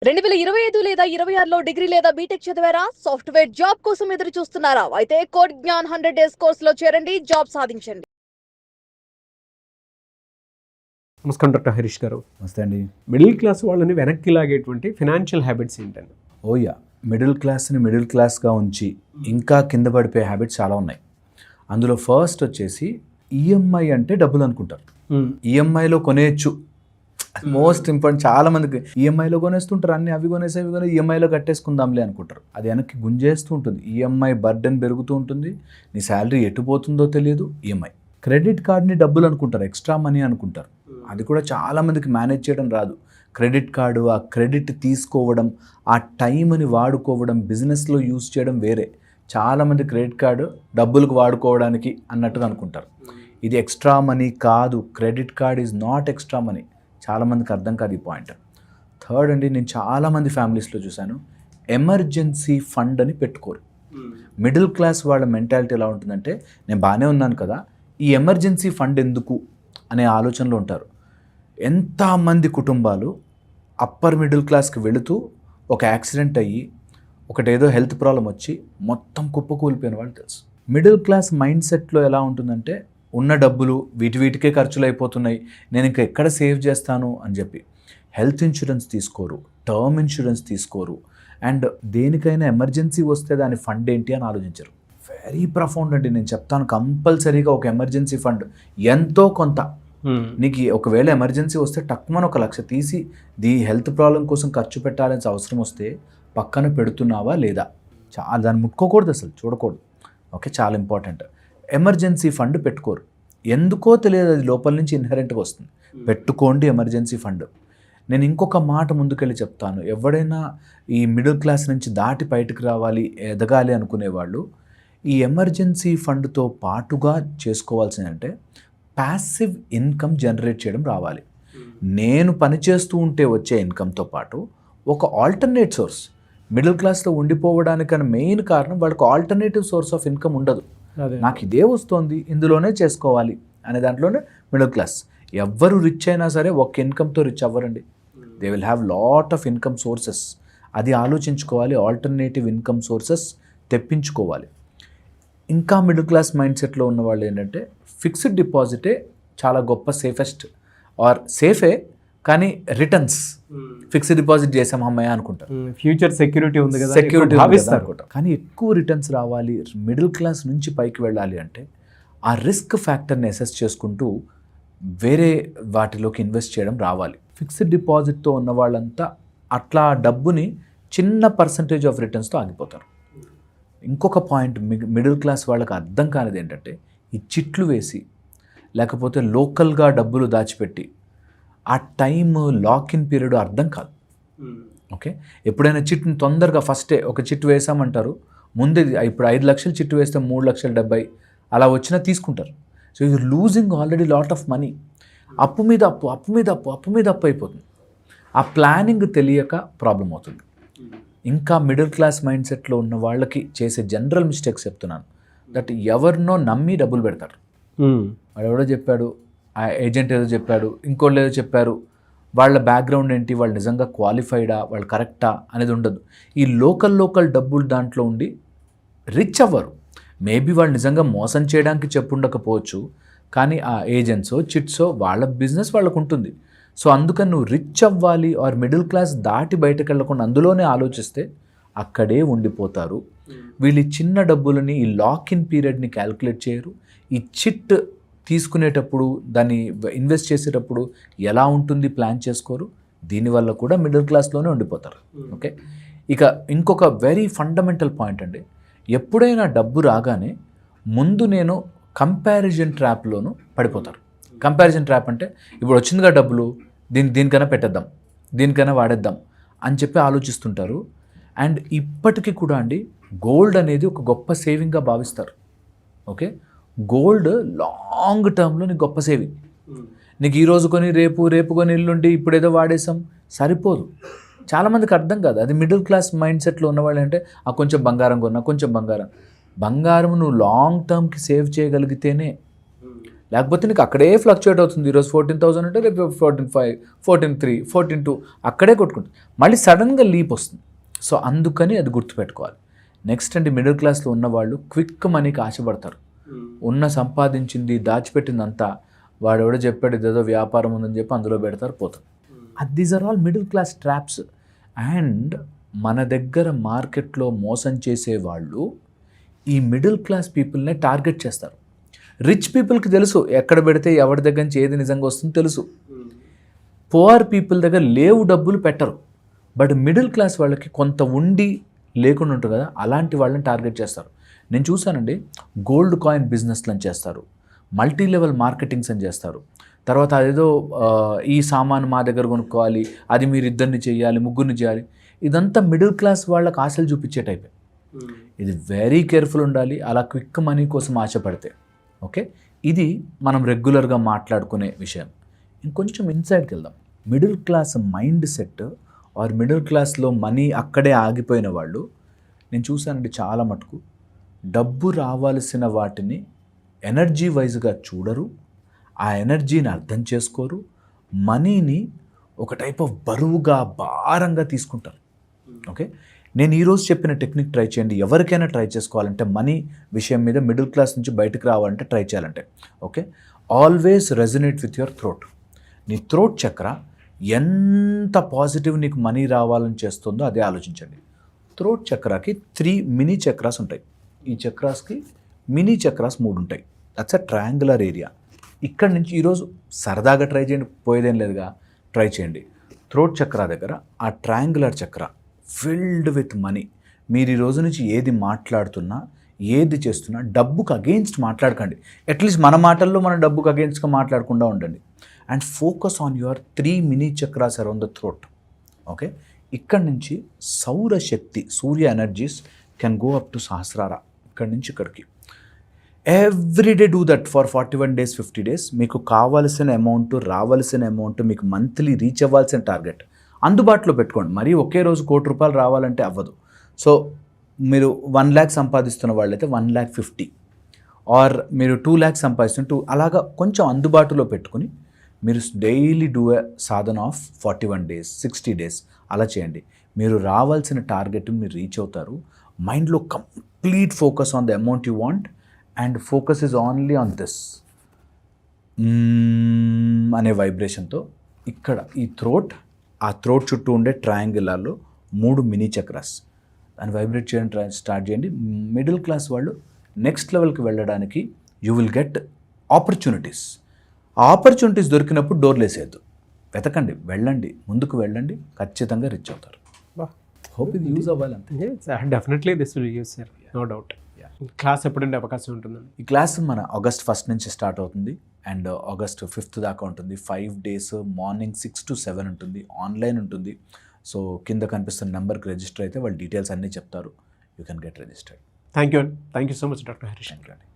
2025 లేదా 26లో డిగ్రీ లేదా బీటెక్ చదివారా? సాఫ్ట్‌వేర్ జాబ్ కోసం ఎదురు చూస్తున్నారా? అయితే కోడ్ జ్ఞాన్ 100 డేస్ కోర్సులో చేరండి, జాబ్ సాధించండి. నమస్కారం డాక్టర్ హరీష్ గారు. నమస్తే అండి. మిడిల్ క్లాస్ వాళ్ళని వెనక్కి లాగేటువంటి ఫినాన్షియల్ హ్యాబిట్స్ ఏంటండి? ఓయ్యా, మిడిల్ క్లాస్ని మిడిల్ క్లాస్గా ఉంచి ఇంకా కింద పడిపోయే హ్యాబిట్స్ చాలా ఉన్నాయి. అందులో ఫస్ట్ వచ్చేసి ఈఎంఐ అంటే డబ్బులు అనుకుంటారు. ఈఎంఐలో కొనేయచ్చు, మోస్ట్ ఇంపార్టెంట్. చాలా మందికి ఈఎంఐలో కొనేస్తుంటారు, అన్ని అవి కొనేసి ఈఎంఐలో కట్టేసుకుందాంలే అనుకుంటారు. అది వెనక్కి గుంజేస్తూ ఉంటుంది. ఈఎంఐ బర్డెన్ పెరుగుతూ ఉంటుంది. నీ శాలరీ ఎటుపోతుందో తెలియదు. ఈఎంఐ, క్రెడిట్ కార్డ్ని డబ్బులు అనుకుంటారు, ఎక్స్ట్రా మనీ అనుకుంటారు. అది కూడా చాలా మందికి మేనేజ్ చేయడం రాదు. క్రెడిట్ కార్డు, ఆ క్రెడిట్ తీసుకోవడం, ఆ టైంని వాడుకోవడం, బిజినెస్లో యూజ్ చేయడం వేరే. చాలామంది క్రెడిట్ కార్డు డబ్బులకు వాడుకోవడానికి అన్నట్టుగా అనుకుంటారు. ఇది ఎక్స్ట్రా మనీ కాదు. Credit card is not extra money. చాలామందికి అర్థం కాదు ఈ పాయింట్. థర్డ్ అండి, నేను చాలామంది ఫ్యామిలీస్లో చూశాను, ఎమర్జెన్సీ ఫండ్ అని పెట్టుకోరు. మిడిల్ క్లాస్ వాళ్ళ మెంటాలిటీ ఎలా ఉంటుందంటే, నేను బాగానే ఉన్నాను కదా, ఈ ఎమర్జెన్సీ ఫండ్ ఎందుకు అనే ఆలోచనలో ఉంటారు. ఎంతమంది కుటుంబాలు అప్పర్ మిడిల్ క్లాస్కి వెళుతూ ఒక యాక్సిడెంట్ అయ్యి ఒకటేదో హెల్త్ ప్రాబ్లం వచ్చి మొత్తం కుప్పకూలిపోయిన వాళ్ళు తెలుసు. మిడిల్ క్లాస్ మైండ్ సెట్లో ఎలా ఉంటుందంటే, ఉన్న డబ్బులు వీటికే ఖర్చులు అయిపోతున్నాయి, నేను ఇంకా ఎక్కడ సేవ్ చేస్తాను అని చెప్పి హెల్త్ ఇన్సూరెన్స్ తీసుకోరు, టర్మ్ ఇన్సూరెన్స్ తీసుకోరు, అండ్ దేనికైనా ఎమర్జెన్సీ వస్తే దాని ఫండ్ ఏంటి అని ఆలోచించరు. వెరీ ప్రఫౌండ్ అండి. నేను చెప్తాను, కంపల్సరీగా ఒక ఎమర్జెన్సీ ఫండ్ ఎంతో కొంత. నీకు ఒకవేళ ఎమర్జెన్సీ వస్తే టక్కుమని 1 లక్ష తీసి హెల్త్ ప్రాబ్లం కోసం ఖర్చు పెట్టాలని అవసరం వస్తే పక్కన పెడుతున్నావా లేదా? దాన్ని ముట్టుకోకూడదు, అసలు చూడకూడదు. ఓకే, చాలా ఇంపార్టెంట్. ఎమర్జెన్సీ ఫండ్ పెట్టుకోరు. ఎందుకో తెలియదు, అది లోపల నుంచి ఇన్హెరెంట్గా వస్తుంది. పెట్టుకోండి ఎమర్జెన్సీ ఫండ్. నేను ఇంకొక మాట ముందుకెళ్ళి చెప్తాను. ఎవడైనా ఈ మిడిల్ క్లాస్ నుంచి దాటి బయటకు రావాలి, ఎదగాలి అనుకునేవాళ్ళు ఈ ఎమర్జెన్సీ ఫండ్తో పాటుగా చేసుకోవాల్సిందంటే ప్యాసివ్ ఇన్కమ్ జనరేట్ చేయడం రావాలి. నేను పనిచేస్తూ ఉంటే వచ్చే ఇన్కమ్తో పాటు ఒక ఆల్టర్నేట్ సోర్స్. మిడిల్ క్లాస్లో ఉండిపోవడానికన్నా మెయిన్ కారణం వాళ్ళకి ఆల్టర్నేటివ్ సోర్స్ ఆఫ్ ఇన్కమ్ ఉండదు. నాకు ఇదే వస్తుంది, ఇందులోనే చేసుకోవాలి అనే దాంట్లోనే మిడిల్ క్లాస్. ఎవ్వరు రిచ్ అయినా సరే ఒక ఇన్కమ్తో రిచ్ అవ్వరండి. They will have lot of income sources. అది ఆలోచించుకోవాలి. ఆల్టర్నేటివ్ ఇన్కమ్ సోర్సెస్ తెప్పించుకోవాలి. ఇంకా మిడిల్ క్లాస్ మైండ్ సెట్లో ఉన్న వాళ్ళు ఏంటంటే, ఫిక్స్డ్ డిపాజిటే చాలా గొప్ప సేఫెస్ట్, ఆర్ సేఫే కానీ రిటర్న్స్. ఫిక్స్డ్ డిపాజిట్ చేసాం అమ్మాయి అనుకుంటారు, ఫ్యూచర్ సెక్యూరిటీ ఉంది కదా, సెక్యూరిటీ భావిస్తారు. కానీ ఎక్కువ రిటర్న్స్ రావాలి, మిడిల్ క్లాస్ నుంచి పైకి వెళ్ళాలి అంటే ఆ రిస్క్ ఫ్యాక్టర్ని అసెస్ చేసుకుంటూ వేరే వాటిలోకి ఇన్వెస్ట్ చేయడం రావాలి. ఫిక్స్డ్ డిపాజిట్తో ఉన్న వాళ్ళంతా అట్లా డబ్బుని చిన్న పర్సంటేజ్ ఆఫ్ రిటర్న్స్తో ఆగిపోతారు. ఇంకొక పాయింట్ మిడిల్ క్లాస్ వాళ్ళకి అర్థం కానిది ఏంటంటే, ఈ చిట్లు వేసి లేకపోతే లోకల్గా డబ్బులు దాచిపెట్టి ఆ టైమ్ లాక్ ఇన్ పీరియడ్ అర్థం కాదు. ఓకే, ఎప్పుడైనా చిట్ని తొందరగా ఫస్టే ఒక చిట్ వేసామంటారు, ముందే ఇప్పుడు 5 లక్షలు చిట్టు వేస్తే 3,70,000 అలా వచ్చినా తీసుకుంటారు. So you losing already lot of money. అప్పు మీద అప్పు, అప్పు మీద అప్పు, అప్పు మీద అప్పు అయిపోతుంది. ఆ ప్లానింగ్ తెలియక ప్రాబ్లం అవుతుంది. ఇంకా మిడిల్ క్లాస్ మైండ్ సెట్లో ఉన్న వాళ్ళకి చేసే జనరల్ మిస్టేక్స్ చెప్తున్నాను. దట్ ఎవరినో నమ్మి డబ్బులు పెడతారు. వాడు ఎవడో చెప్పాడు, ఆ ఏజెంట్ ఏదో చెప్పాడు, ఇంకోళ్ళు ఏదో చెప్పారు, వాళ్ళ బ్యాక్గ్రౌండ్ ఏంటి, వాళ్ళు నిజంగా క్వాలిఫైడా, వాళ్ళు కరెక్టా అనేది ఉండదు. ఈ లోకల్ డబ్బులు దాంట్లో ఉండి రిచ్ అవ్వరు. మేబీ వాళ్ళు నిజంగా మోసం చేయడానికి చెప్పుండకపోవచ్చు, కానీ ఆ ఏజెంట్సో చిట్సో వాళ్ళ బిజినెస్ వాళ్ళకు ఉంటుంది. సో అందుకని నువ్వు రిచ్ అవ్వాలి ఆర్ మిడిల్ క్లాస్ దాటి బయటకు వెళ్ళకుండా అందులోనే ఆలోచిస్తే అక్కడే ఉండిపోతారు. వీళ్ళు చిన్న డబ్బులని, ఈ లాక్ ఇన్ పీరియడ్ని క్యాల్కులేట్ చేయరు. ఈ చిట్ తీసుకునేటప్పుడు, దాన్ని ఇన్వెస్ట్ చేసేటప్పుడు ఎలా ఉంటుంది ప్లాన్ చేసుకోరు. దీనివల్ల కూడా మిడిల్ క్లాస్లోనే ఉండిపోతారు. ఓకే, ఇక ఇంకొక వెరీ ఫండమెంటల్ పాయింట్ అండి, ఎప్పుడైనా డబ్బు రాగానే ముందు నేను కంపారిజన్ ట్రాప్లోనూ పడిపోతారు. కంపారిజన్ ట్రాప్ అంటే, ఇప్పుడు వచ్చిందిగా డబ్బులు, దీనికైనా పెట్టేద్దాం, దీనికైనా వాడేద్దాం అని చెప్పి ఆలోచిస్తుంటారు. అండ్ ఇప్పటికీ కూడా అండి, గోల్డ్ అనేది ఒక గొప్ప సేవింగ్గా భావిస్తారు. ఓకే, గోల్డ్ లాంగ్ టర్మ్లో నీకు గొప్ప సేవింగ్. నీకు ఈరోజు కొని రేపు కొని ఎల్లుండి ఇప్పుడు ఏదో వాడేసాం సరిపోదు. చాలామందికి అర్థం కాదు. అది మిడిల్ క్లాస్ మైండ్ సెట్లో ఉన్నవాళ్ళు అంటే, ఆ కొంచెం బంగారం కొన్నా, కొంచెం బంగారం నువ్వు లాంగ్ టర్మ్కి సేవ్ చేయగలిగితేనే లేకపోతే నీకు అక్కడే ఫ్లక్చుయేట్ అవుతుంది. ఈరోజు 14,000 అంటే రేపు 14,500, 14,300, 14,200 అక్కడే కొట్టుకుంటుంది. మళ్ళీ సడన్గా లీప్ వస్తుంది. సో అందుకని అది గుర్తుపెట్టుకోవాలి. నెక్స్ట్ అండి, మిడిల్ క్లాస్లో ఉన్నవాళ్ళు క్విక్ మనీకి ఆశపడతారు. ఉన్న సంపాదించింది దాచిపెట్టిందంతా వాడెవడో చెప్పాడు ఇదేదో వ్యాపారం ఉందని చెప్పి అందులో పెడతారు, పోతారు. These are all middle class traps. And మన దగ్గర మార్కెట్లో మోసం చేసేవాళ్ళు ఈ మిడిల్ క్లాస్ పీపుల్నే టార్గెట్ చేస్తారు. రిచ్ పీపుల్కి తెలుసు ఎక్కడ పెడితే ఎవరి దగ్గర నుంచి ఏది నిజంగా వస్తుందో తెలుసు. పువర్ పీపుల్ దగ్గర లేవు డబ్బులు పెట్టరు. బట్ మిడిల్ క్లాస్ వాళ్ళకి కొంత ఉండి లేకుండా ఉంటుంది కదా, అలాంటి వాళ్ళని టార్గెట్ చేస్తారు. నేను చూశానండి, గోల్డ్ కాయిన్ బిజినెస్లు అని చేస్తారు, మల్టీ లెవెల్ మార్కెటింగ్స్ అని చేస్తారు. తర్వాత అదేదో ఈ సామాను మా దగ్గర కొనుక్కోవాలి, అది మీరు ఇద్దరిని చేయాలి, ముగ్గురిని చేయాలి. ఇదంతా మిడిల్ క్లాస్ వాళ్ళకి ఆశలు చూపించే టైపే. ఇది వెరీ కేర్ఫుల్ ఉండాలి అలా క్విక్ మనీ కోసం ఆశపడితే. ఓకే, ఇది మనం రెగ్యులర్గా మాట్లాడుకునే విషయం. ఇంకొంచెం ఇన్సైడ్కి వెళ్దాం. Middle class mindset or middle క్లాస్లో మనీ అక్కడే ఆగిపోయిన వాళ్ళు నేను చూశానండి చాలా మటుకు. డబ్బు రావాల్సిన వాటిని ఎనర్జీ వైజ్గా చూడరు, ఆ ఎనర్జీని అర్థం చేసుకోరు, మనీని ఒక టైప్ ఆఫ్ బరువుగా భారంగా తీసుకుంటారు. ఓకే, నేను ఈరోజు చెప్పిన టెక్నిక్ ట్రై చేయండి. ఎవరికైనా ట్రై చేసుకోవాలంటే మనీ విషయం మీద మిడిల్ క్లాస్ నుంచి బయటకు రావాలంటే ట్రై చేయాలంటే, okay, always resonate with your throat. నీ థ్రోట్ చక్ర ఎంత పాజిటివ్ నీకు మనీ రావాలని చేస్తుందో అదే ఆలోచించండి. థ్రోట్ చక్రాకి 3 మినీ చక్రాస్ ఉంటాయి. ఈ చక్రాస్కి మినీ చక్రాస్ 3 ఉంటాయి. That's a triangular area. ఇక్కడ నుంచి ఈరోజు సరదాగా ట్రై చేయండి, పోయేదేం లేదుగా, ట్రై చేయండి. థ్రోట్ చక్ర దగ్గర ఆ ట్రయాంగులర్ చక్ర ఫిల్డ్ విత్ మనీ. మీరు ఈ రోజు నుంచి ఏది మాట్లాడుతున్నా, ఏది చేస్తున్నా డబ్బుకు అగెయిన్స్ట్ మాట్లాడకండి. అట్లీస్ట్ మన మాటల్లో మన డబ్బుకు అగెయిన్స్ట్గా మాట్లాడకుండా ఉండండి. And focus on your 3 mini chakras around the throat. Okay, ఇక్కడ నుంచి సౌరశక్తి, సూర్య energies can go up to Sahasrara. ఇక్కడ నుంచి ఇక్కడికి everyday do that for 41 days, 50 days. మీకు కావాల్సిన అమౌంట్, రావాల్సిన అమౌంట్, మీకు మంత్లీ రీచ్ అవ్వాల్సిన టార్గెట్ అందుబాటులో పెట్టుకోండి. మరీ ఒకే రోజు ₹1,00,00,000 రావాలంటే అవ్వదు. సో మీరు 1 lakh సంపాదిస్తున్న వాళ్ళైతే 1,50,000 ఆర్ మీరు 2 lakhs సంపాదిస్తున్న అలాగా కొంచెం అందుబాటులో పెట్టుకుని మీరు daily do a Sadhana of 41 days, 60 days అలా చేయండి. మీరు రావాల్సిన టార్గెట్ మీరు రీచ్ అవుతారు. మైండ్లో complete focus on the amount you want and focus is only on this అనే వైబ్రేషన్తో ఇక్కడ ఈ థ్రోట్, ఆ థ్రోట్ చుట్టూ ఉండే ట్రయాంగులర్లో 3 మినీ చక్రాస్ దాన్ని వైబ్రేట్ చేయడం స్టార్ట్ చేయండి. మిడిల్ క్లాస్ వాళ్ళు నెక్స్ట్ లెవెల్కి వెళ్ళడానికి యూ విల్ గెట్ ఆపర్చునిటీస్. ఆ ఆపర్చునిటీస్ దొరికినప్పుడు డోర్లు వేసేయద్దు, వెతకండి, వెళ్ళండి, ముందుకు వెళ్ళండి, ఖచ్చితంగా రీచ్ అవుతారు. హోప్ ఇది యూజ్ అవ్వాలంటే definitely this will use sir, no doubt. Class ఎప్పుడంటే అవకాశం ఉంటుందండి? ఈ క్లాస్ మన August 1st నుంచి స్టార్ట్ అవుతుంది అండ్ August 5th దాకా ఉంటుంది. 5 days, మార్నింగ్ 6 to 7 ఉంటుంది, ఆన్లైన్ ఉంటుంది. సో కింద కనిపిస్తున్న నెంబర్కి రిజిస్టర్ అయితే వాళ్ళు డీటెయిల్స్ అన్నీ చెప్తారు. You can get registered. Thank you so much doctor Harish. Thank you అండి.